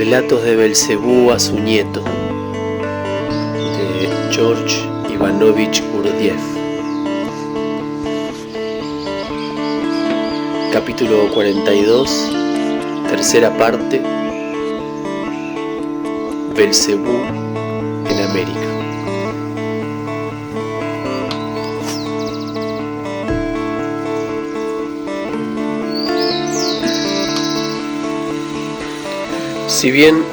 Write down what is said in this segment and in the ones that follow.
Relatos de Belcebú a su nieto, de George Ivanovich Gurdjieff. Capítulo 42, tercera parte. Belcebú en América. Si bien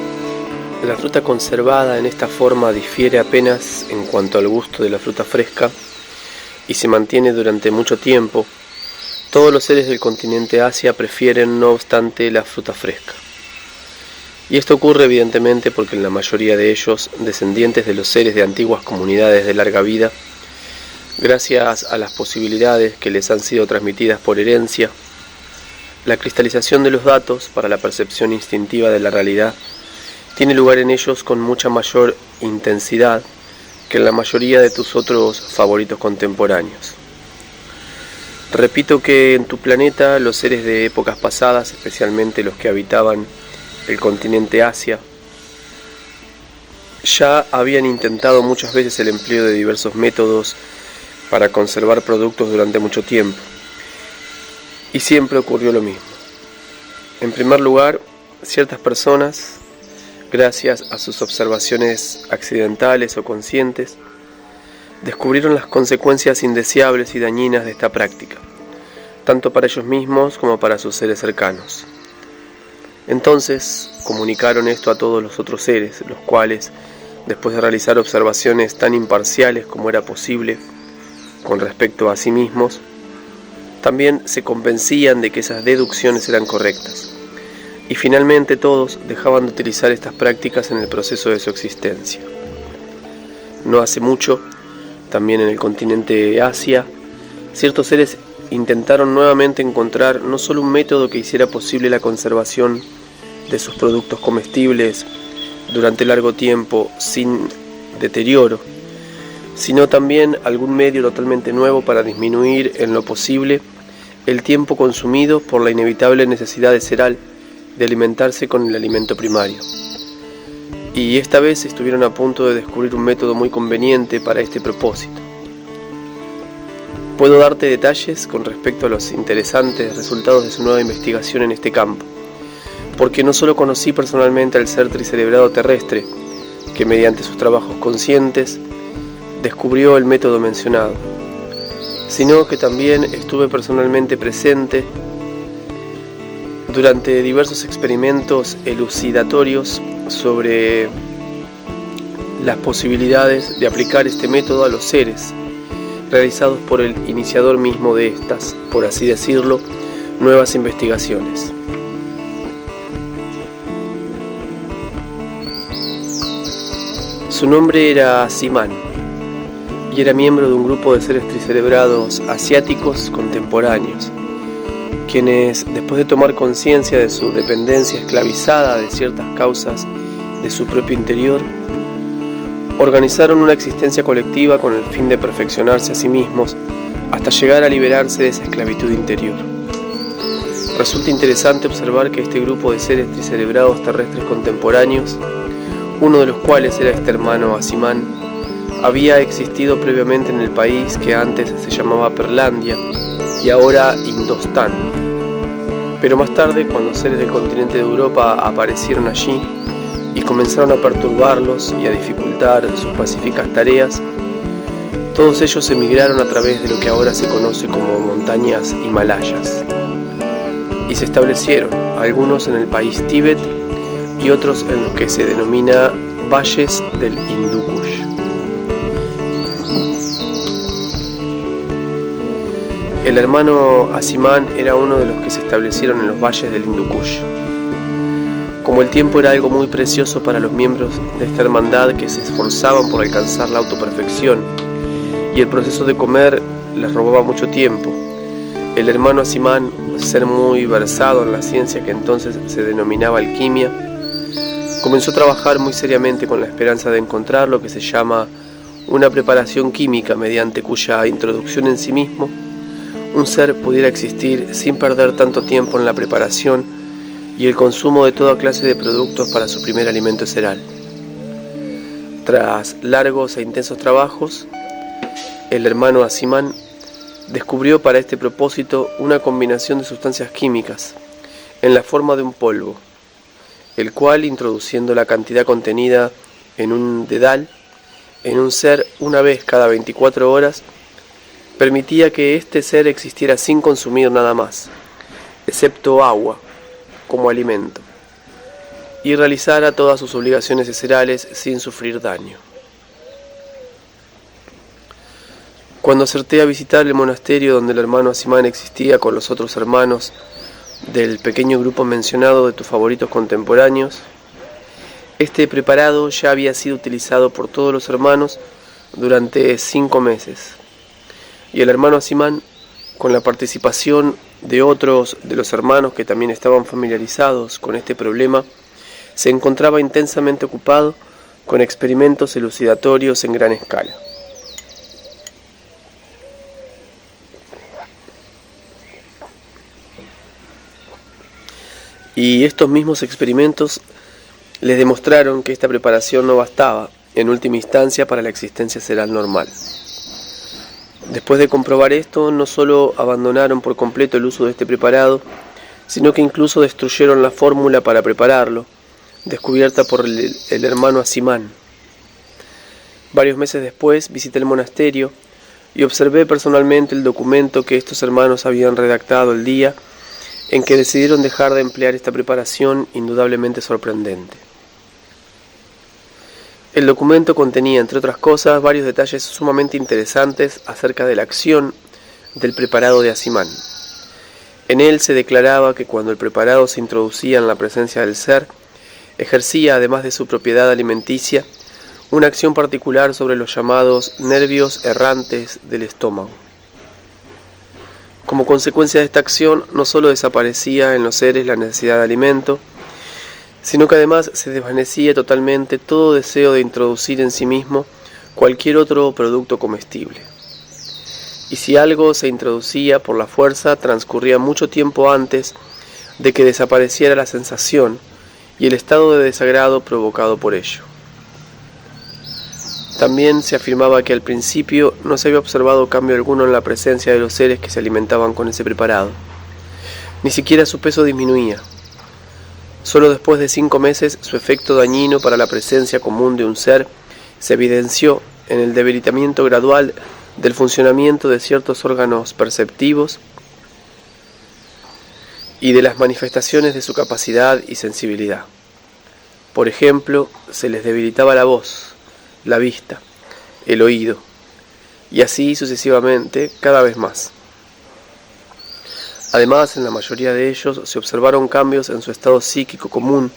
la fruta conservada en esta forma difiere apenas en cuanto al gusto de la fruta fresca y se mantiene durante mucho tiempo, todos los seres del continente Asia prefieren, no obstante, la fruta fresca. Y esto ocurre evidentemente porque en la mayoría de ellos, descendientes de los seres de antiguas comunidades de larga vida, gracias a las posibilidades que les han sido transmitidas por herencia, la cristalización de los datos para la percepción instintiva de la realidad tiene lugar en ellos con mucha mayor intensidad que en la mayoría de tus otros favoritos contemporáneos. Repito que en tu planeta los seres de épocas pasadas, especialmente los que habitaban el continente Asia, ya habían intentado muchas veces el empleo de diversos métodos para conservar productos durante mucho tiempo. Y siempre ocurrió lo mismo. En primer lugar, ciertas personas, gracias a sus observaciones accidentales o conscientes, descubrieron las consecuencias indeseables y dañinas de esta práctica, tanto para ellos mismos como para sus seres cercanos. Entonces, comunicaron esto a todos los otros seres, los cuales, después de realizar observaciones tan imparciales como era posible con respecto a sí mismos, también se convencían de que esas deducciones eran correctas, y finalmente todos dejaban de utilizar estas prácticas en el proceso de su existencia. No hace mucho, también en el continente Asia, ciertos seres intentaron nuevamente encontrar no solo un método que hiciera posible la conservación de sus productos comestibles durante largo tiempo sin deterioro, sino también algún medio totalmente nuevo para disminuir en lo posible el tiempo consumido por la inevitable necesidad visceral de alimentarse con el alimento primario. Y esta vez estuvieron a punto de descubrir un método muy conveniente para este propósito. Puedo darte detalles con respecto a los interesantes resultados de su nueva investigación en este campo, porque no solo conocí personalmente al ser tricerebrado terrestre, que mediante sus trabajos conscientes descubrió el método mencionado, sino que también estuve personalmente presente durante diversos experimentos elucidatorios sobre las posibilidades de aplicar este método a los seres, realizados por el iniciador mismo de estas, por así decirlo, nuevas investigaciones. Su nombre era Simán, y era miembro de un grupo de seres tricerebrados asiáticos contemporáneos, quienes, después de tomar conciencia de su dependencia esclavizada de ciertas causas de su propio interior, organizaron una existencia colectiva con el fin de perfeccionarse a sí mismos hasta llegar a liberarse de esa esclavitud interior. Resulta interesante observar que este grupo de seres tricerebrados terrestres contemporáneos, uno de los cuales era este hermano Asimán, había existido previamente en el país que antes se llamaba Perlandia y ahora Indostán. Pero más tarde, cuando seres del continente de Europa aparecieron allí y comenzaron a perturbarlos y a dificultar sus pacíficas tareas, todos ellos emigraron a través de lo que ahora se conoce como montañas Himalayas y se establecieron, algunos en el país Tíbet y otros en lo que se denomina valles del Hindu Kush. El hermano Asimán era uno de los que se establecieron en los valles del Hindu Kush. Como el tiempo era algo muy precioso para los miembros de esta hermandad que se esforzaban por alcanzar la autoperfección y el proceso de comer les robaba mucho tiempo, el hermano Asimán, ser muy versado en la ciencia que entonces se denominaba alquimia, comenzó a trabajar muy seriamente con la esperanza de encontrar lo que se llama una preparación química mediante cuya introducción en sí mismo un ser pudiera existir sin perder tanto tiempo en la preparación y el consumo de toda clase de productos para su primer alimento cereal. Tras largos e intensos trabajos, el hermano Asimán descubrió para este propósito una combinación de sustancias químicas en la forma de un polvo, el cual, introduciendo la cantidad contenida en un dedal, en un ser una vez cada 24 horas, permitía que este ser existiera sin consumir nada más, excepto agua, como alimento, y realizara todas sus obligaciones viscerales sin sufrir daño. Cuando acerté a visitar el monasterio donde el hermano Asimán existía con los otros hermanos del pequeño grupo mencionado de tus favoritos contemporáneos, este preparado ya había sido utilizado por todos los hermanos durante 5 meses, y el hermano Asimán, con la participación de otros de los hermanos que también estaban familiarizados con este problema, se encontraba intensamente ocupado con experimentos elucidatorios en gran escala. Y estos mismos experimentos les demostraron que esta preparación no bastaba, en última instancia, para la existencia cerebral normal. Después de comprobar esto, no solo abandonaron por completo el uso de este preparado, sino que incluso destruyeron la fórmula para prepararlo, descubierta por el hermano Asimán. Varios meses después visité el monasterio y observé personalmente el documento que estos hermanos habían redactado el día en que decidieron dejar de emplear esta preparación indudablemente sorprendente. El documento contenía, entre otras cosas, varios detalles sumamente interesantes acerca de la acción del preparado de Asimán. En él se declaraba que cuando el preparado se introducía en la presencia del ser, ejercía, además de su propiedad alimenticia, una acción particular sobre los llamados nervios errantes del estómago. Como consecuencia de esta acción, no solo desaparecía en los seres la necesidad de alimento, sino que además se desvanecía totalmente todo deseo de introducir en sí mismo cualquier otro producto comestible. Y si algo se introducía por la fuerza, transcurría mucho tiempo antes de que desapareciera la sensación y el estado de desagrado provocado por ello. También se afirmaba que al principio no se había observado cambio alguno en la presencia de los seres que se alimentaban con ese preparado. Ni siquiera su peso disminuía. Solo después de 5 meses su efecto dañino para la presencia común de un ser se evidenció en el debilitamiento gradual del funcionamiento de ciertos órganos perceptivos y de las manifestaciones de su capacidad y sensibilidad. Por ejemplo, se les debilitaba la voz, la vista, el oído, y así sucesivamente cada vez más. Además, en la mayoría de ellos se observaron cambios en su estado psíquico común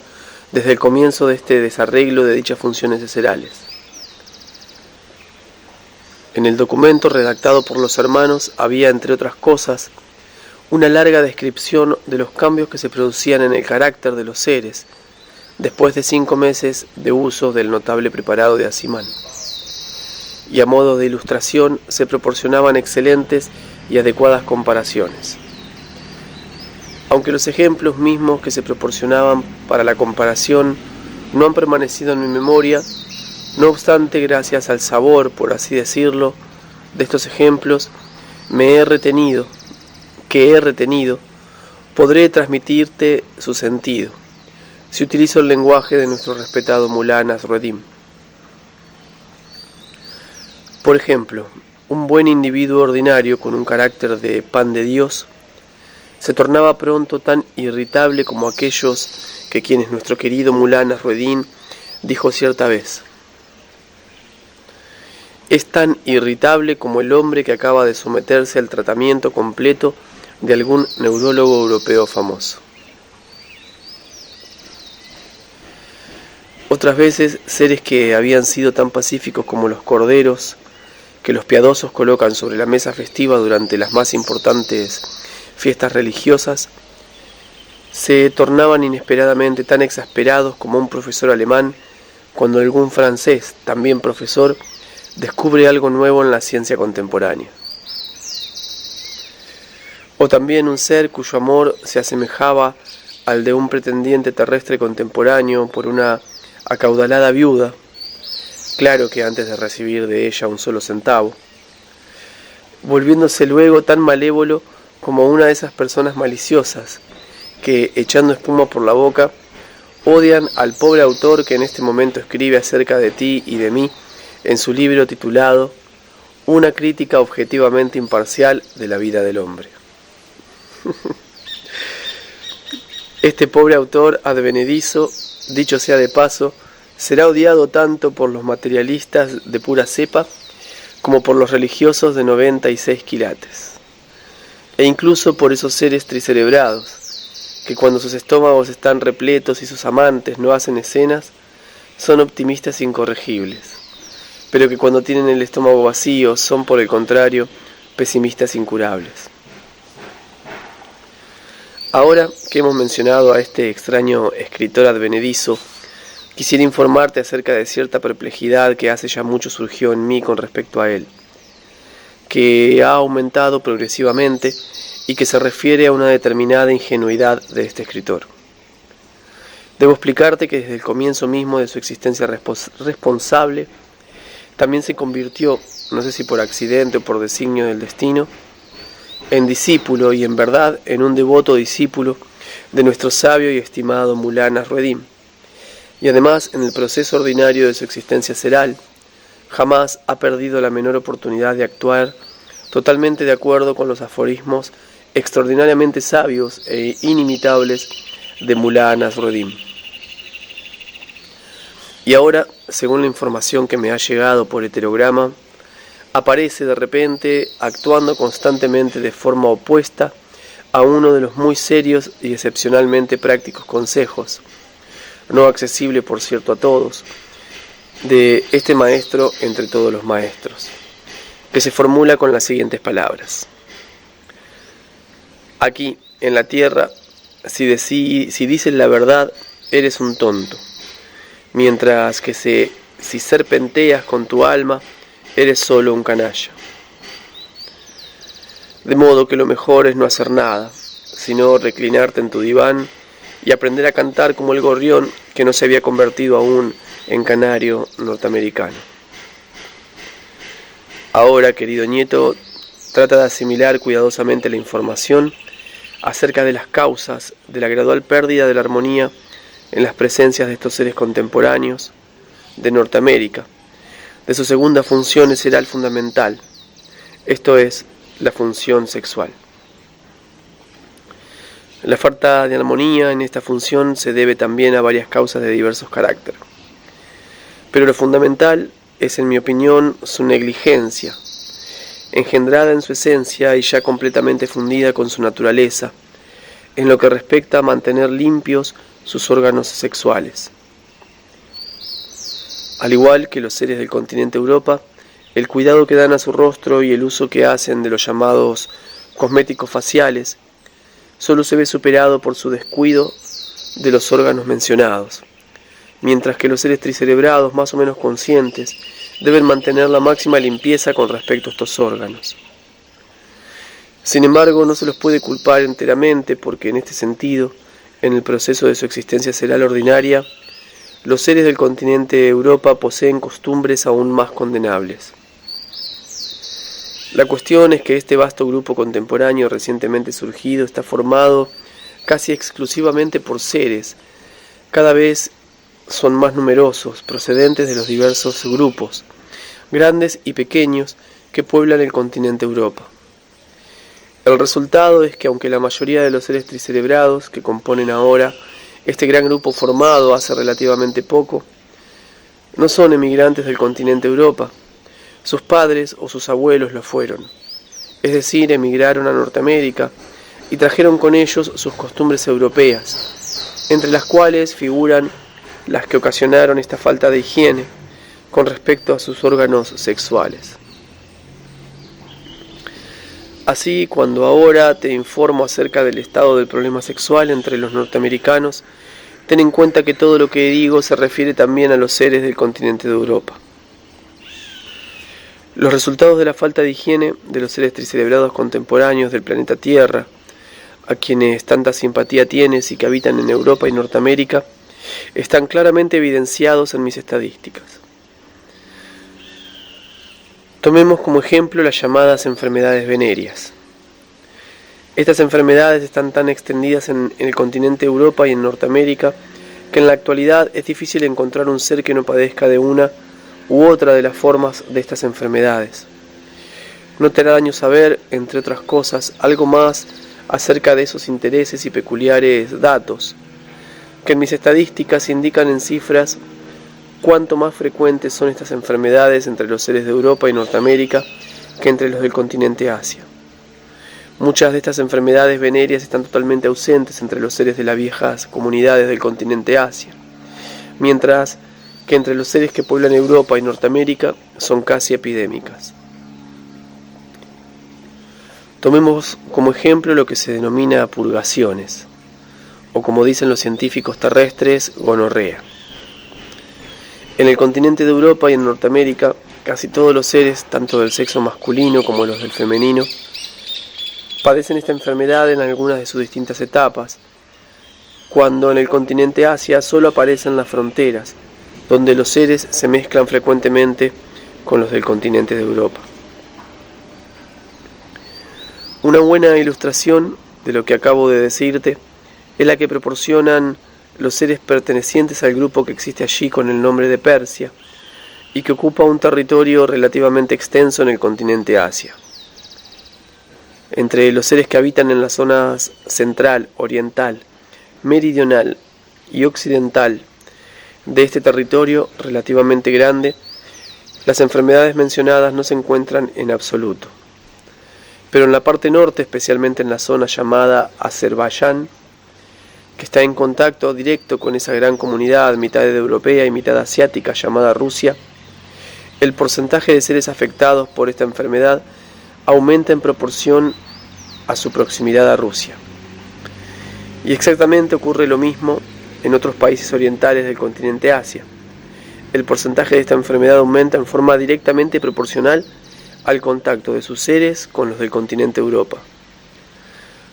desde el comienzo de este desarreglo de dichas funciones viscerales. En el documento redactado por los hermanos había, entre otras cosas, una larga descripción de los cambios que se producían en el carácter de los seres después de 5 meses de uso del notable preparado de Asimán. Y a modo de ilustración se proporcionaban excelentes y adecuadas comparaciones. Aunque los ejemplos mismos que se proporcionaban para la comparación no han permanecido en mi memoria, no obstante, gracias al sabor, por así decirlo, de estos ejemplos que he retenido, podré transmitirte su sentido, si utilizo el lenguaje de nuestro respetado Mullah Nasruddin. Por ejemplo, un buen individuo ordinario con un carácter de pan de Dios se tornaba pronto tan irritable como aquellos que quienes nuestro querido Mullah Nasruddin dijo cierta vez: es tan irritable como el hombre que acaba de someterse al tratamiento completo de algún neurólogo europeo famoso. Otras veces, seres que habían sido tan pacíficos como los corderos que los piadosos colocan sobre la mesa festiva durante las más importantes fiestas religiosas, se tornaban inesperadamente tan exasperados como un profesor alemán cuando algún francés, también profesor, descubre algo nuevo en la ciencia contemporánea. O también un ser cuyo amor se asemejaba al de un pretendiente terrestre contemporáneo por una acaudalada viuda, claro que antes de recibir de ella un solo centavo, volviéndose luego tan malévolo como una de esas personas maliciosas que, echando espuma por la boca, odian al pobre autor que en este momento escribe acerca de ti y de mí en su libro titulado Una crítica objetivamente imparcial de la vida del hombre. Este pobre autor advenedizo, dicho sea de paso, será odiado tanto por los materialistas de pura cepa como por los religiosos de 96 quilates, e incluso por esos seres tricerebrados, que cuando sus estómagos están repletos y sus amantes no hacen escenas, son optimistas incorregibles, pero que cuando tienen el estómago vacío son, por el contrario, pesimistas incurables. Ahora que hemos mencionado a este extraño escritor advenedizo, quisiera informarte acerca de cierta perplejidad que hace ya mucho surgió en mí con respecto a él, que ha aumentado progresivamente y que se refiere a una determinada ingenuidad de este escritor. Debo explicarte que desde el comienzo mismo de su existencia responsable, también se convirtió, no sé si por accidente o por designio del destino, en discípulo y en verdad en un devoto discípulo de nuestro sabio y estimado Mullah Nasreddin, y además en el proceso ordinario de su existencia seral, jamás ha perdido la menor oportunidad de actuar totalmente de acuerdo con los aforismos extraordinariamente sabios e inimitables de Mullah Nasreddin. Y ahora, según la información que me ha llegado por heterograma, aparece de repente actuando constantemente de forma opuesta a uno de los muy serios y excepcionalmente prácticos consejos, no accesible por cierto a todos, de este maestro entre todos los maestros, que se formula con las siguientes palabras. Aquí, en la tierra, si dices la verdad, eres un tonto, mientras que si serpenteas con tu alma, eres solo un canalla. De modo que lo mejor es no hacer nada, sino reclinarte en tu diván y aprender a cantar como el gorrión que no se había convertido aún en canario norteamericano. Ahora, querido nieto, trata de asimilar cuidadosamente la información acerca de las causas de la gradual pérdida de la armonía en las presencias de estos seres contemporáneos de Norteamérica, de su segunda función esencial fundamental, esto es, la función sexual. La falta de armonía en esta función se debe también a varias causas de diversos caracteres, pero lo fundamental es, en mi opinión, su negligencia, engendrada en su esencia y ya completamente fundida con su naturaleza, en lo que respecta a mantener limpios sus órganos sexuales. Al igual que los seres del continente Europa, el cuidado que dan a su rostro y el uso que hacen de los llamados cosméticos faciales solo se ve superado por su descuido de los órganos mencionados, mientras que los seres tricerebrados más o menos conscientes deben mantener la máxima limpieza con respecto a estos órganos. Sin embargo, no se los puede culpar enteramente porque en este sentido, en el proceso de su existencia seral ordinaria, los seres del continente Europa poseen costumbres aún más condenables. La cuestión es que este vasto grupo contemporáneo recientemente surgido está formado casi exclusivamente por seres, cada vez son más numerosos, procedentes de los diversos grupos, grandes y pequeños, que pueblan el continente Europa. El resultado es que aunque la mayoría de los seres tricerebrados que componen ahora este gran grupo formado hace relativamente poco, no son emigrantes del continente Europa. Sus padres o sus abuelos lo fueron, es decir, emigraron a Norteamérica y trajeron con ellos sus costumbres europeas, entre las cuales figuran las que ocasionaron esta falta de higiene con respecto a sus órganos sexuales. Así, cuando ahora te informo acerca del estado del problema sexual entre los norteamericanos, ten en cuenta que todo lo que digo se refiere también a los seres del continente de Europa. Los resultados de la falta de higiene de los seres tricerebrados contemporáneos del planeta Tierra a quienes tanta simpatía tienes y que habitan en Europa y Norteamérica, están claramente evidenciados en mis estadísticas. Tomemos como ejemplo las llamadas enfermedades venéreas. Estas enfermedades están tan extendidas en el continente Europa y en Norteamérica que en la actualidad es difícil encontrar un ser que no padezca de una u otra de las formas de estas enfermedades. No te hará daño saber, entre otras cosas, algo más acerca de esos intereses y peculiares datos, que en mis estadísticas indican en cifras cuánto más frecuentes son estas enfermedades entre los seres de Europa y Norteamérica que entre los del continente Asia. Muchas de estas enfermedades venéreas están totalmente ausentes entre los seres de las viejas comunidades del continente Asia, mientras que entre los seres que pueblan Europa y Norteamérica son casi epidémicas. Tomemos como ejemplo lo que se denomina purgaciones, o como dicen los científicos terrestres, gonorrea. En el continente de Europa y en Norteamérica, casi todos los seres, tanto del sexo masculino como los del femenino, padecen esta enfermedad en algunas de sus distintas etapas, cuando en el continente Asia solo aparecen las fronteras, donde los seres se mezclan frecuentemente con los del continente de Europa. Una buena ilustración de lo que acabo de decirte es la que proporcionan los seres pertenecientes al grupo que existe allí con el nombre de Persia y que ocupa un territorio relativamente extenso en el continente Asia. Entre los seres que habitan en las zonas central, oriental, meridional y occidental de este territorio relativamente grande, las enfermedades mencionadas no se encuentran en absoluto. Pero en la parte norte, especialmente en la zona llamada Azerbaiyán, que está en contacto directo con esa gran comunidad, mitad europea y mitad asiática llamada Rusia, el porcentaje de seres afectados por esta enfermedad aumenta en proporción a su proximidad a Rusia. Y exactamente ocurre lo mismo en otros países orientales del continente Asia. El porcentaje de esta enfermedad aumenta en forma directamente proporcional al contacto de sus seres con los del continente Europa.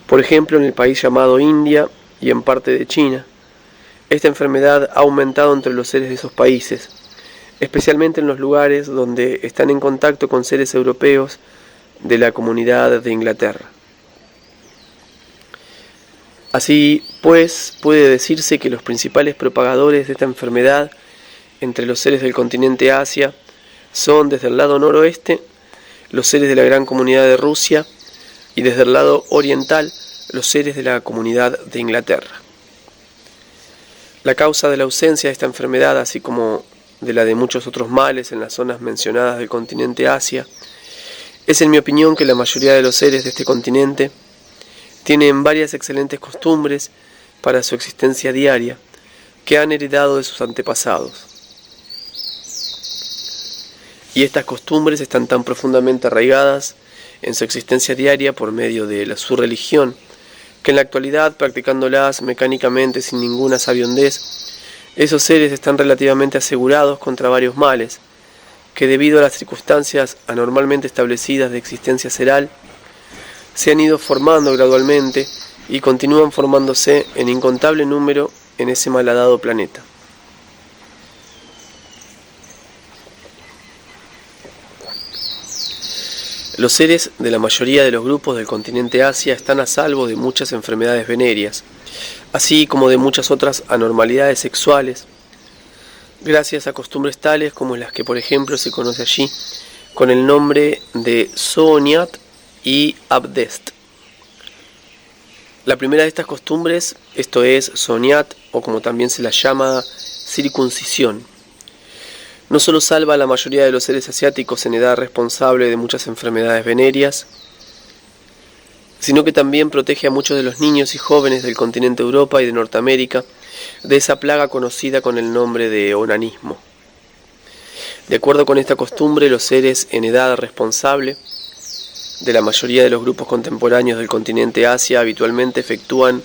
Por ejemplo, en el país llamado India y en parte de China, esta enfermedad ha aumentado entre los seres de esos países, especialmente en los lugares donde están en contacto con seres europeos de la comunidad de Inglaterra. Así pues, puede decirse que los principales propagadores de esta enfermedad entre los seres del continente Asia son, desde el lado noroeste, los seres de la gran comunidad de Rusia y desde el lado oriental los seres de la comunidad de Inglaterra. La causa de la ausencia de esta enfermedad, así como de la de muchos otros males en las zonas mencionadas del continente Asia, es en mi opinión que la mayoría de los seres de este continente tienen varias excelentes costumbres para su existencia diaria que han heredado de sus antepasados. Y estas costumbres están tan profundamente arraigadas en su existencia diaria por medio de su religión, que en la actualidad, practicándolas mecánicamente sin ninguna sabiondez, esos seres están relativamente asegurados contra varios males, que debido a las circunstancias anormalmente establecidas de existencia seral, se han ido formando gradualmente y continúan formándose en incontable número en ese malhadado planeta. Los seres de la mayoría de los grupos del continente Asia están a salvo de muchas enfermedades venéreas, así como de muchas otras anormalidades sexuales, gracias a costumbres tales como las que por ejemplo se conoce allí con el nombre de Sooniat y Abdest. La primera de estas costumbres, esto es Sooniat, o como también se la llama circuncisión, no solo salva a la mayoría de los seres asiáticos en edad responsable de muchas enfermedades venéreas, sino que también protege a muchos de los niños y jóvenes del continente Europa y de Norteamérica de esa plaga conocida con el nombre de onanismo. De acuerdo con esta costumbre, los seres en edad responsable de la mayoría de los grupos contemporáneos del continente Asia habitualmente efectúan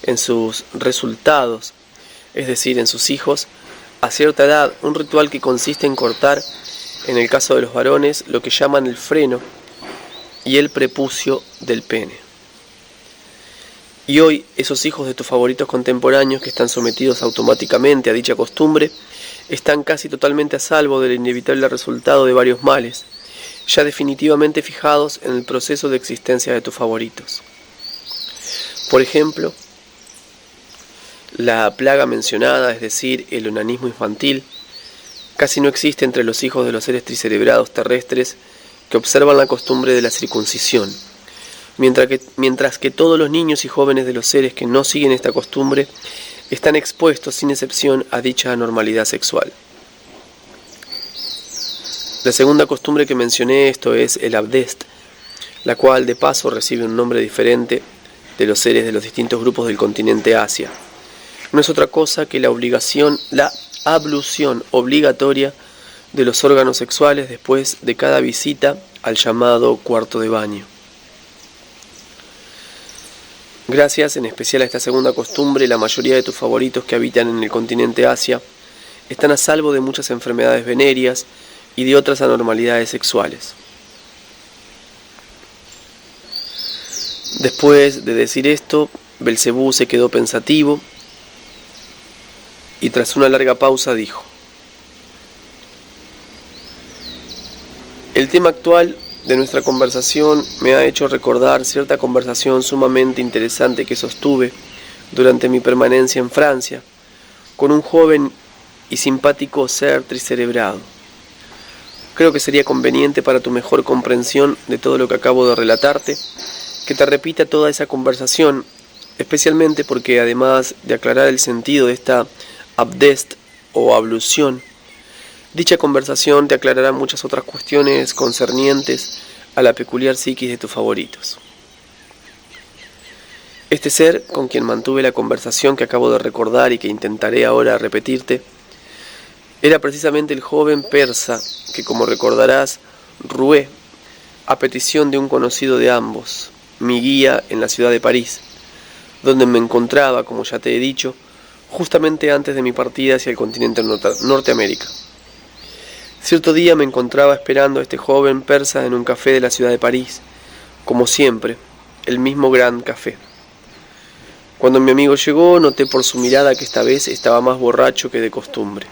en sus resultados, es decir, en sus hijos, a cierta edad, un ritual que consiste en cortar, en el caso de los varones, lo que llaman el freno y el prepucio del pene. Y hoy esos hijos de tus favoritos contemporáneos que están sometidos automáticamente a dicha costumbre están casi totalmente a salvo del inevitable resultado de varios males, ya definitivamente fijados en el proceso de existencia de tus favoritos. Por ejemplo, la plaga mencionada, es decir, el onanismo infantil, casi no existe entre los hijos de los seres tricerebrados terrestres que observan la costumbre de la circuncisión, mientras que todos los niños y jóvenes de los seres que no siguen esta costumbre están expuestos sin excepción a dicha anormalidad sexual. La segunda costumbre que mencioné, esto es el abdest, la cual de paso recibe un nombre diferente de los seres de los distintos grupos del continente Asia. No es otra cosa que la ablución obligatoria de los órganos sexuales después de cada visita al llamado cuarto de baño. Gracias en especial a esta segunda costumbre, la mayoría de tus favoritos que habitan en el continente Asia están a salvo de muchas enfermedades venéreas y de otras anormalidades sexuales. Después de decir esto, Belcebú se quedó pensativo y tras una larga pausa dijo: el tema actual de nuestra conversación me ha hecho recordar cierta conversación sumamente interesante que sostuve durante mi permanencia en Francia con un joven y simpático ser tricerebrado. Creo que sería conveniente para tu mejor comprensión de todo lo que acabo de relatarte que te repita toda esa conversación, especialmente porque además de aclarar el sentido de esta abdest o ablución, dicha conversación te aclarará muchas otras cuestiones concernientes a la peculiar psiquis de tus favoritos. Este ser con quien mantuve la conversación que acabo de recordar y que intentaré ahora repetirte, era precisamente el joven persa que, como recordarás, rué a petición de un conocido de ambos, mi guía en la ciudad de París, donde me encontraba, como ya te he dicho, justamente antes de mi partida hacia el continente Norteamérica. Cierto día me encontraba esperando a este joven persa en un café de la ciudad de París, como siempre, el mismo Gran Café. Cuando mi amigo llegó, noté por su mirada que esta vez estaba más borracho que de costumbre.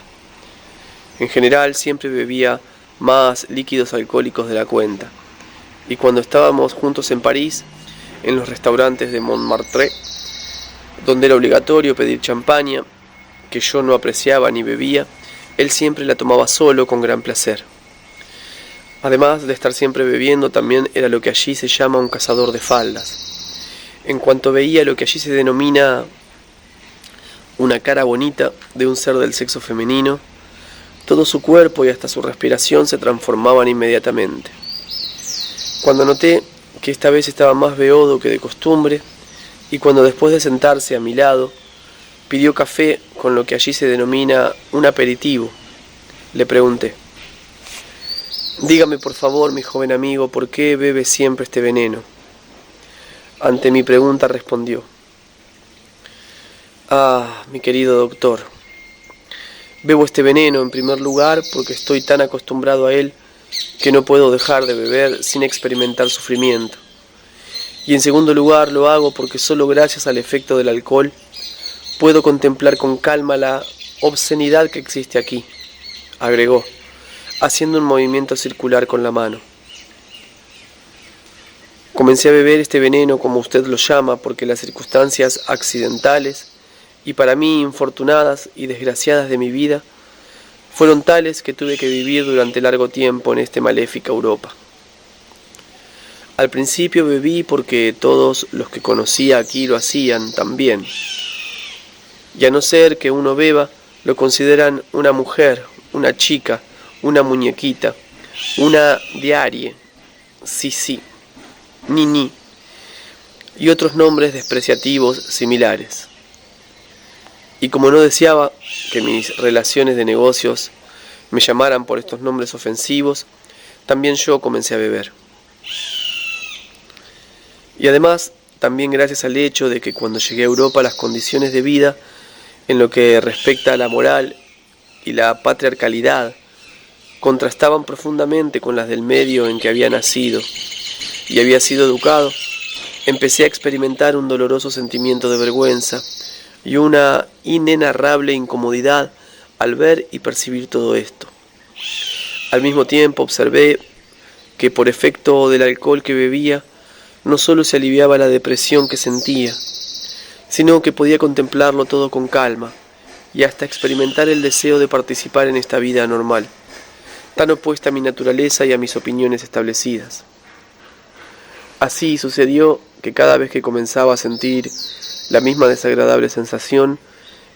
En general, siempre bebía más líquidos alcohólicos de la cuenta, y cuando estábamos juntos en París, en los restaurantes de Montmartre, donde era obligatorio pedir champaña, que yo no apreciaba ni bebía, él siempre la tomaba solo con gran placer. Además de estar siempre bebiendo, también era lo que allí se llama un cazador de faldas. En cuanto veía lo que allí se denomina una cara bonita de un ser del sexo femenino, todo su cuerpo y hasta su respiración se transformaban inmediatamente. Cuando noté que esta vez estaba más beodo que de costumbre, y cuando después de sentarse a mi lado, pidió café con lo que allí se denomina un aperitivo, le pregunté: dígame por favor, mi joven amigo, ¿por qué bebe siempre este veneno? Ante mi pregunta respondió: ah, mi querido doctor, bebo este veneno en primer lugar porque estoy tan acostumbrado a él que no puedo dejar de beber sin experimentar sufrimiento. Y en segundo lugar lo hago porque solo gracias al efecto del alcohol puedo contemplar con calma la obscenidad que existe aquí, agregó, haciendo un movimiento circular con la mano. Comencé a beber este veneno, como usted lo llama, porque las circunstancias accidentales y para mí infortunadas y desgraciadas de mi vida fueron tales que tuve que vivir durante largo tiempo en esta maléfica Europa. Al principio bebí porque todos los que conocía aquí lo hacían también, y a no ser que uno beba, lo consideran una mujer, una chica, una muñequita, una diarie, sí, ni, y otros nombres despreciativos similares. Y como no deseaba que mis relaciones de negocios me llamaran por estos nombres ofensivos, también yo comencé a beber. Y además, también gracias al hecho de que cuando llegué a Europa las condiciones de vida en lo que respecta a la moral y la patriarcalidad contrastaban profundamente con las del medio en que había nacido y había sido educado, empecé a experimentar un doloroso sentimiento de vergüenza y una inenarrable incomodidad al ver y percibir todo esto. Al mismo tiempo observé que por efecto del alcohol que bebía, no solo se aliviaba la depresión que sentía, sino que podía contemplarlo todo con calma y hasta experimentar el deseo de participar en esta vida anormal, tan opuesta a mi naturaleza y a mis opiniones establecidas. Así sucedió que cada vez que comenzaba a sentir la misma desagradable sensación,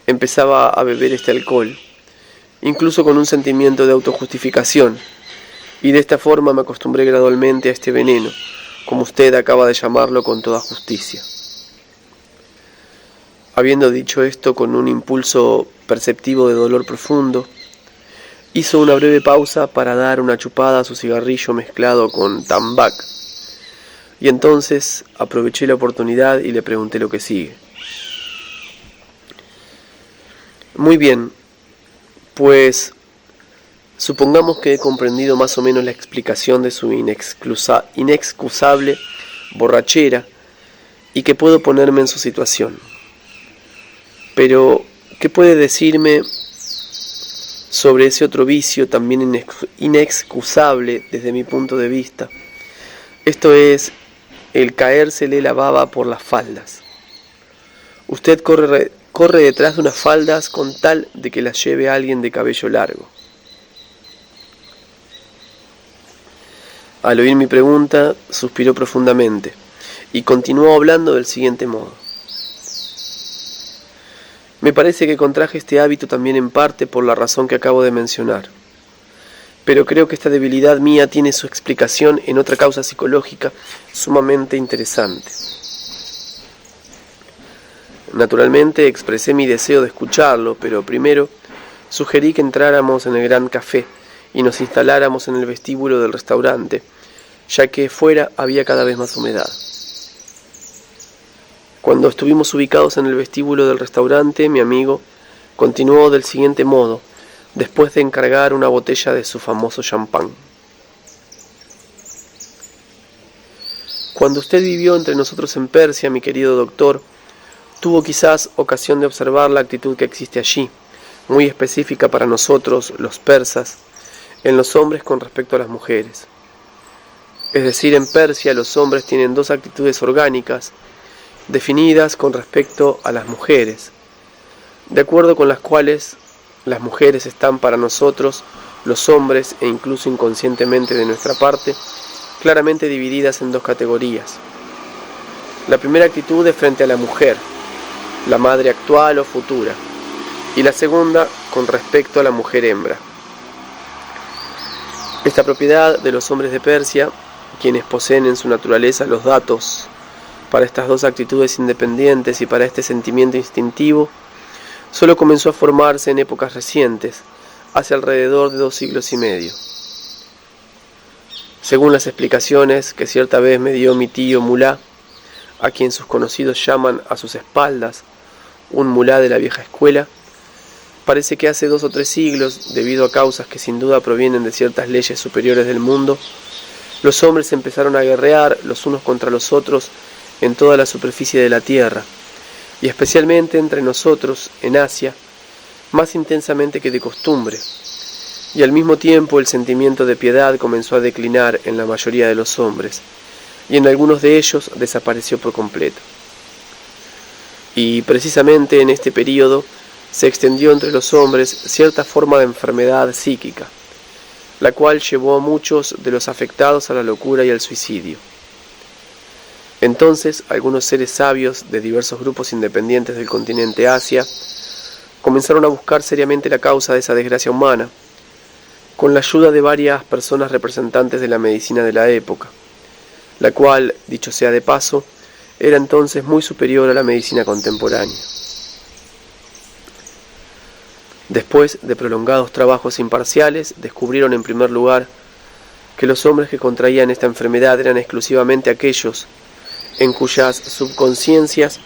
empezaba a beber este alcohol, incluso con un sentimiento de autojustificación, y de esta forma me acostumbré gradualmente a este veneno, como usted acaba de llamarlo con toda justicia. Habiendo dicho esto con un impulso perceptivo de dolor profundo, hizo una breve pausa para dar una chupada a su cigarrillo mezclado con tambac, y entonces aproveché la oportunidad y le pregunté lo que sigue. Muy bien, pues supongamos que he comprendido más o menos la explicación de su inexcusable borrachera y que puedo ponerme en su situación. Pero, ¿qué puede decirme sobre ese otro vicio también inexcusable desde mi punto de vista? Esto es, el caérsele la baba por las faldas. Usted corre detrás de unas faldas con tal de que las lleve alguien de cabello largo. Al oír mi pregunta, suspiró profundamente y continuó hablando del siguiente modo. Me parece que contraje este hábito también en parte por la razón que acabo de mencionar, pero creo que esta debilidad mía tiene su explicación en otra causa psicológica sumamente interesante. Naturalmente expresé mi deseo de escucharlo, pero primero sugerí que entráramos en el gran café y nos instaláramos en el vestíbulo del restaurante, ya que fuera había cada vez más humedad. Cuando estuvimos ubicados en el vestíbulo del restaurante, mi amigo continuó del siguiente modo, después de encargar una botella de su famoso champán. Cuando usted vivió entre nosotros en Persia, mi querido doctor, tuvo quizás ocasión de observar la actitud que existe allí, muy específica para nosotros, los persas, en los hombres con respecto a las mujeres. Es decir, en Persia los hombres tienen dos actitudes orgánicas, definidas con respecto a las mujeres, de acuerdo con las cuales las mujeres están para nosotros, los hombres, e incluso inconscientemente de nuestra parte, claramente divididas en dos categorías. La primera actitud es frente a la mujer, la madre actual o futura, y la segunda con respecto a la mujer hembra. Esta propiedad de los hombres de Persia, quienes poseen en su naturaleza los datos para estas dos actitudes independientes y para este sentimiento instintivo, solo comenzó a formarse en épocas recientes, hace alrededor de 2 siglos y medio. Según las explicaciones que cierta vez me dio mi tío mulá, a quien sus conocidos llaman a sus espaldas un mulá de la vieja escuela, parece que hace 2 o 3 siglos, debido a causas que sin duda provienen de ciertas leyes superiores del mundo, los hombres empezaron a guerrear los unos contra los otros en toda la superficie de la tierra, y especialmente entre nosotros, en Asia, más intensamente que de costumbre, y al mismo tiempo el sentimiento de piedad comenzó a declinar en la mayoría de los hombres, y en algunos de ellos desapareció por completo. Y precisamente en este período se extendió entre los hombres cierta forma de enfermedad psíquica, la cual llevó a muchos de los afectados a la locura y al suicidio. Entonces, algunos seres sabios de diversos grupos independientes del continente Asia comenzaron a buscar seriamente la causa de esa desgracia humana, con la ayuda de varias personas representantes de la medicina de la época, la cual, dicho sea de paso, era entonces muy superior a la medicina contemporánea. Después de prolongados trabajos imparciales, descubrieron en primer lugar que los hombres que contraían esta enfermedad eran exclusivamente aquellos en cuyas subconsciencias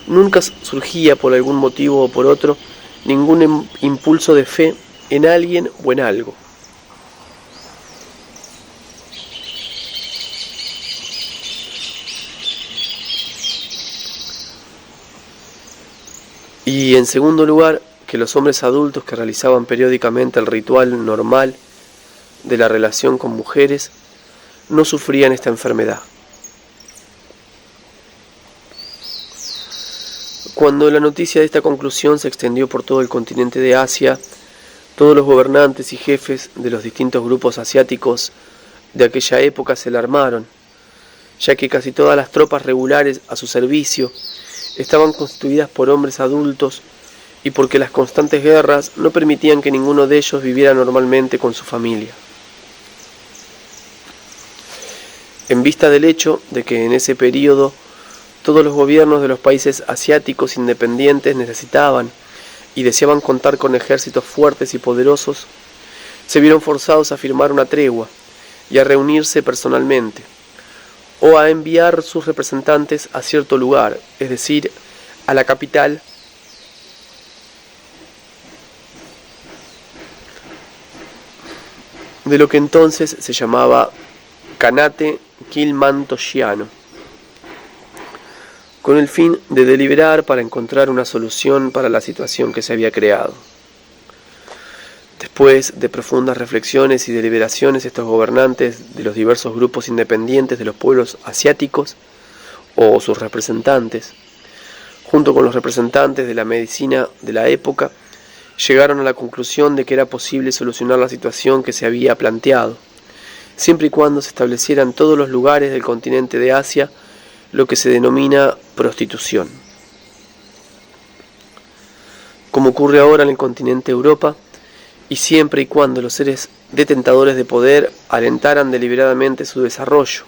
nunca surgía por algún motivo o por otro ningún impulso de fe en alguien o en algo. Y en segundo lugar, que los hombres adultos que realizaban periódicamente el ritual normal de la relación con mujeres no sufrían esta enfermedad. Cuando la noticia de esta conclusión se extendió por todo el continente de Asia, todos los gobernantes y jefes de los distintos grupos asiáticos de aquella época se alarmaron, ya que casi todas las tropas regulares a su servicio estaban constituidas por hombres adultos y porque las constantes guerras no permitían que ninguno de ellos viviera normalmente con su familia. En vista del hecho de que en ese período todos los gobiernos de los países asiáticos independientes necesitaban y deseaban contar con ejércitos fuertes y poderosos, se vieron forzados a firmar una tregua y a reunirse personalmente, o a enviar sus representantes a cierto lugar, es decir, a la capital, de lo que entonces se llamaba Khanate Kilmantoxiano, con el fin de deliberar para encontrar una solución para la situación que se había creado. Después de profundas reflexiones y deliberaciones, estos gobernantes de los diversos grupos independientes de los pueblos asiáticos, o sus representantes, junto con los representantes de la medicina de la época, llegaron a la conclusión de que era posible solucionar la situación que se había planteado, siempre y cuando se establecieran en todos los lugares del continente de Asia lo que se denomina prostitución. Como ocurre ahora en el continente de Europa, y siempre y cuando los seres detentadores de poder alentaran deliberadamente su desarrollo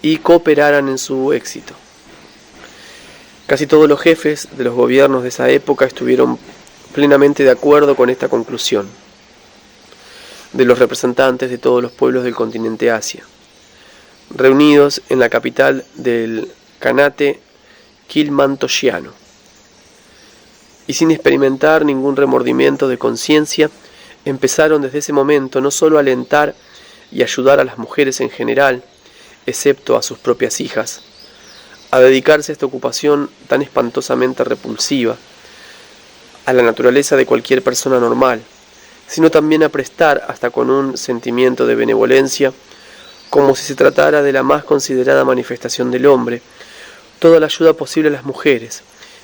y cooperaran en su éxito. Casi todos los jefes de los gobiernos de esa época estuvieron plenamente de acuerdo con esta conclusión de los representantes de todos los pueblos del continente Asia, reunidos en la capital del Khanate Kilmantoxiano, y sin experimentar ningún remordimiento de conciencia, empezaron desde ese momento no solo a alentar y ayudar a las mujeres en general, excepto a sus propias hijas, a dedicarse a esta ocupación tan espantosamente repulsiva a la naturaleza de cualquier persona normal, sino también a prestar, hasta con un sentimiento de benevolencia, como si se tratara de la más considerada manifestación del hombre, toda la ayuda posible a las mujeres,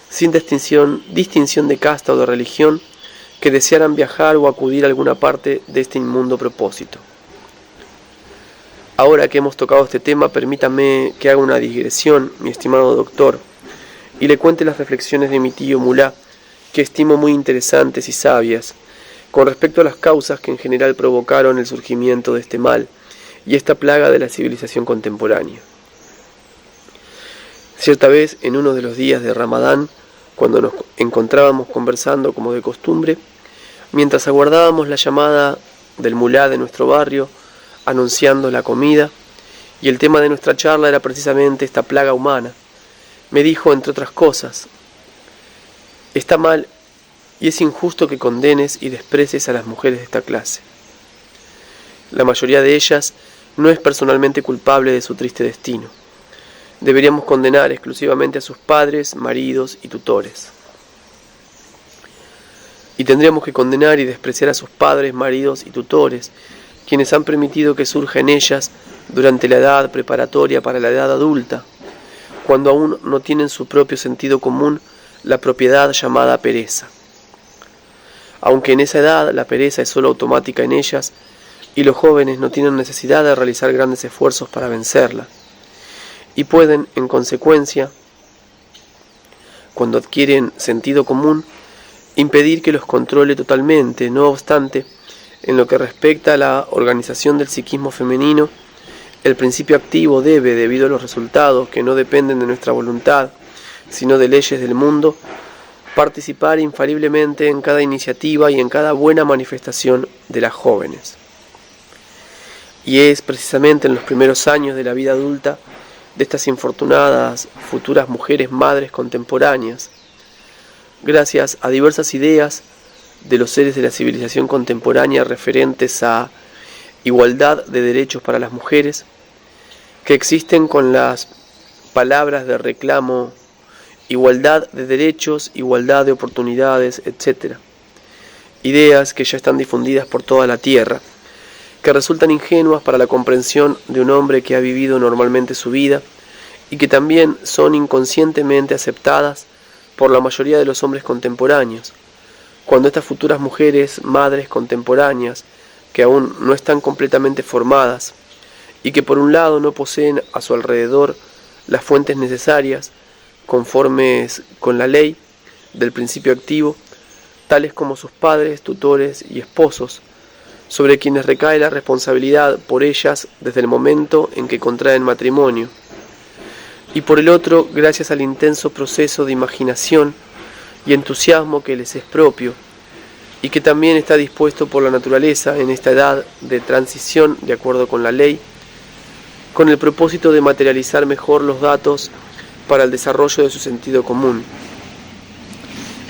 sin distinción de casta o de religión, que desearan viajar o acudir a alguna parte de este inmundo propósito. Ahora que hemos tocado este tema, permítame que haga una digresión, mi estimado doctor, y le cuente las reflexiones de mi tío Mulá, que estimo muy interesantes y sabias, con respecto a las causas que en general provocaron el surgimiento de este mal y esta plaga de la civilización contemporánea. Cierta vez, en uno de los días de Ramadán, cuando nos encontrábamos conversando como de costumbre, mientras aguardábamos la llamada del mulá de nuestro barrio, anunciando la comida, y el tema de nuestra charla era precisamente esta plaga humana, me dijo, entre otras cosas: está mal y es injusto que condenes y desprecies a las mujeres de esta clase. La mayoría de ellas no es personalmente culpable de su triste destino. Deberíamos condenar exclusivamente a sus padres, maridos y tutores. Y tendríamos que condenar y despreciar a sus padres, maridos y tutores, quienes han permitido que surja en ellas, durante la edad preparatoria para la edad adulta, cuando aún no tienen su propio sentido común, la propiedad llamada pereza. Aunque en esa edad la pereza es solo automática en ellas, y los jóvenes no tienen necesidad de realizar grandes esfuerzos para vencerla, y pueden, en consecuencia, cuando adquieren sentido común, impedir que los controle totalmente. No obstante, en lo que respecta a la organización del psiquismo femenino, el principio activo debe, debido a los resultados que no dependen de nuestra voluntad, sino de leyes del mundo, participar infaliblemente en cada iniciativa y en cada buena manifestación de las jóvenes. Y es precisamente en los primeros años de la vida adulta de estas infortunadas futuras mujeres madres contemporáneas, gracias a diversas ideas de los seres de la civilización contemporánea referentes a igualdad de derechos para las mujeres, que existen con las palabras de reclamo igualdad de derechos, igualdad de oportunidades, etc. Ideas que ya están difundidas por toda la tierra, que resultan ingenuas para la comprensión de un hombre que ha vivido normalmente su vida y que también son inconscientemente aceptadas por la mayoría de los hombres contemporáneos, cuando estas futuras mujeres, madres contemporáneas, que aún no están completamente formadas y que por un lado no poseen a su alrededor las fuentes necesarias, conformes con la ley del principio activo, tales como sus padres, tutores y esposos, sobre quienes recae la responsabilidad por ellas desde el momento en que contraen matrimonio, y por el otro, gracias al intenso proceso de imaginación y entusiasmo que les es propio, y que también está dispuesto por la naturaleza en esta edad de transición de acuerdo con la ley, con el propósito de materializar mejor los datos para el desarrollo de su sentido común.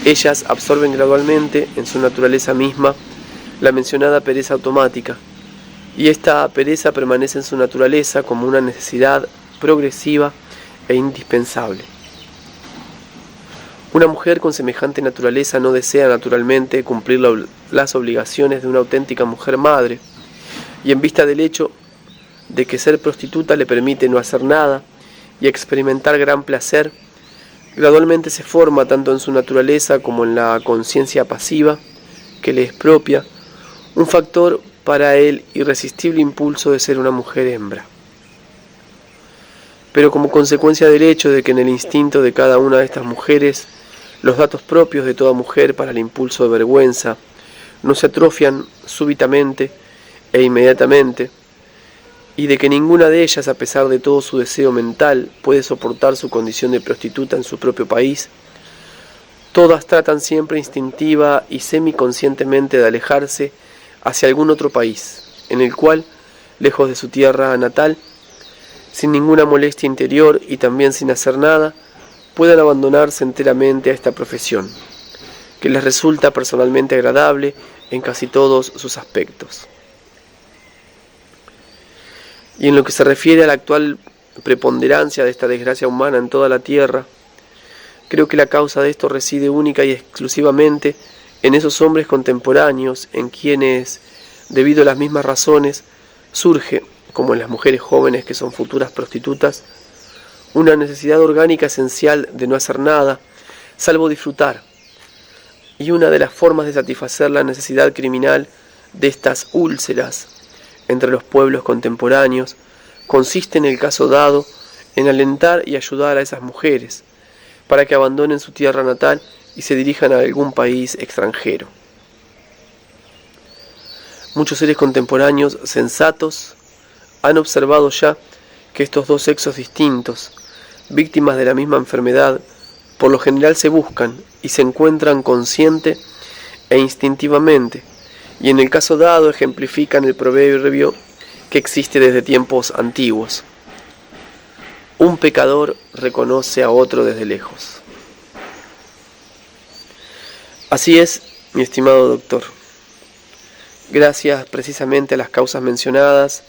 Ellas absorben gradualmente en su naturaleza misma la mencionada pereza automática, y esta pereza permanece en su naturaleza como una necesidad progresiva e indispensable. Una mujer con semejante naturaleza no desea naturalmente cumplir las obligaciones de una auténtica mujer madre, y en vista del hecho de que ser prostituta le permite no hacer nada y experimentar gran placer, gradualmente se forma tanto en su naturaleza como en la conciencia pasiva que le es propia un factor para el irresistible impulso de ser una mujer hembra. Pero como consecuencia del hecho de que en el instinto de cada una de estas mujeres los datos propios de toda mujer para el impulso de vergüenza no se atrofian súbitamente e inmediatamente, y de que ninguna de ellas, a pesar de todo su deseo mental, puede soportar su condición de prostituta en su propio país, todas tratan siempre instintiva y semiconscientemente de alejarse hacia algún otro país, en el cual, lejos de su tierra natal, sin ninguna molestia interior y también sin hacer nada, puedan abandonarse enteramente a esta profesión, que les resulta personalmente agradable en casi todos sus aspectos. Y en lo que se refiere a la actual preponderancia de esta desgracia humana en toda la tierra, creo que la causa de esto reside única y exclusivamente en esos hombres contemporáneos en quienes, debido a las mismas razones, surge, como en las mujeres jóvenes que son futuras prostitutas, una necesidad orgánica esencial de no hacer nada, salvo disfrutar, y una de las formas de satisfacer la necesidad criminal de estas úlceras entre los pueblos contemporáneos consiste en el caso dado en alentar y ayudar a esas mujeres para que abandonen su tierra natal y se dirijan a algún país extranjero. Muchos seres contemporáneos sensatos han observado ya que estos dos sexos distintos, víctimas de la misma enfermedad, por lo general se buscan y se encuentran consciente e instintivamente, y en el caso dado ejemplifican el proverbio que existe desde tiempos antiguos: un pecador reconoce a otro desde lejos. Así es, mi estimado doctor. Gracias precisamente a las causas mencionadas,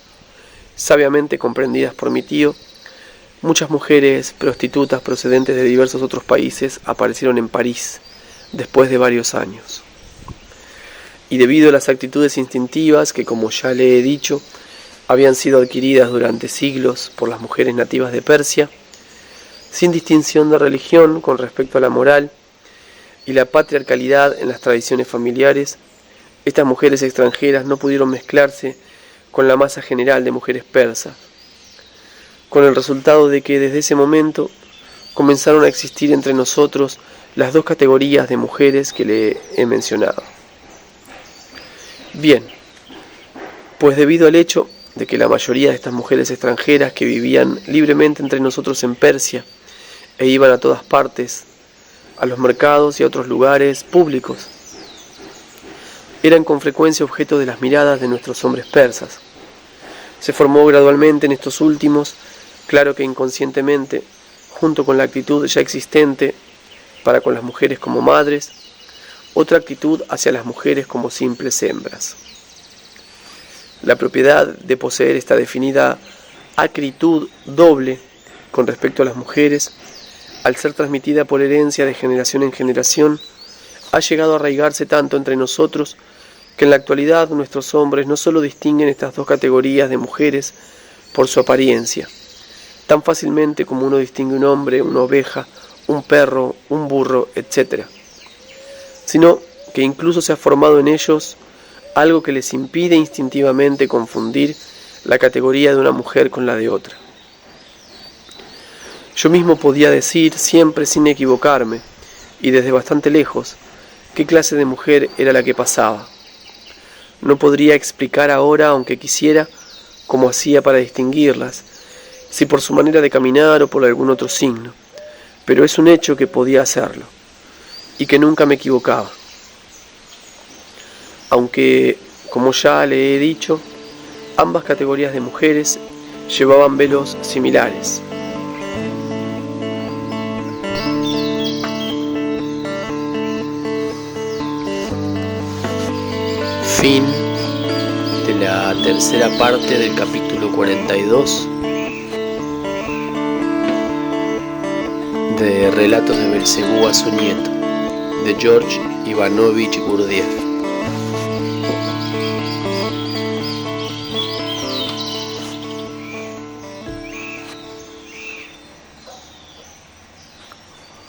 sabiamente comprendidas por mi tío, muchas mujeres prostitutas procedentes de diversos otros países aparecieron en París después de varios años. Y debido a las actitudes instintivas que, como ya le he dicho, habían sido adquiridas durante siglos por las mujeres nativas de Persia, sin distinción de religión con respecto a la moral y la patriarcalidad en las tradiciones familiares, estas mujeres extranjeras no pudieron mezclarse con la masa general de mujeres persas, con el resultado de que desde ese momento comenzaron a existir entre nosotros las dos categorías de mujeres que le he mencionado. Bien, pues debido al hecho de que la mayoría de estas mujeres extranjeras que vivían libremente entre nosotros en Persia e iban a todas partes, a los mercados y a otros lugares públicos, eran con frecuencia objeto de las miradas de nuestros hombres persas, se formó gradualmente en estos últimos, claro que inconscientemente, junto con la actitud ya existente para con las mujeres como madres, otra actitud hacia las mujeres como simples hembras. La propiedad de poseer esta definida acritud doble con respecto a las mujeres al ser transmitida por herencia de generación en generación, ha llegado a arraigarse tanto entre nosotros que en la actualidad nuestros hombres no solo distinguen estas dos categorías de mujeres por su apariencia, tan fácilmente como uno distingue un hombre, una oveja, un perro, un burro, etc., sino que incluso se ha formado en ellos algo que les impide instintivamente confundir la categoría de una mujer con la de otra. Yo mismo podía decir siempre sin equivocarme, y desde bastante lejos, qué clase de mujer era la que pasaba. No podría explicar ahora, aunque quisiera, cómo hacía para distinguirlas, si por su manera de caminar o por algún otro signo, pero es un hecho que podía hacerlo, y que nunca me equivocaba. Aunque, como ya le he dicho, ambas categorías de mujeres llevaban velos similares. Fin de la tercera parte del capítulo 42 de Relatos de Belcebú a su nieto, de George Ivanovich Gurdjieff.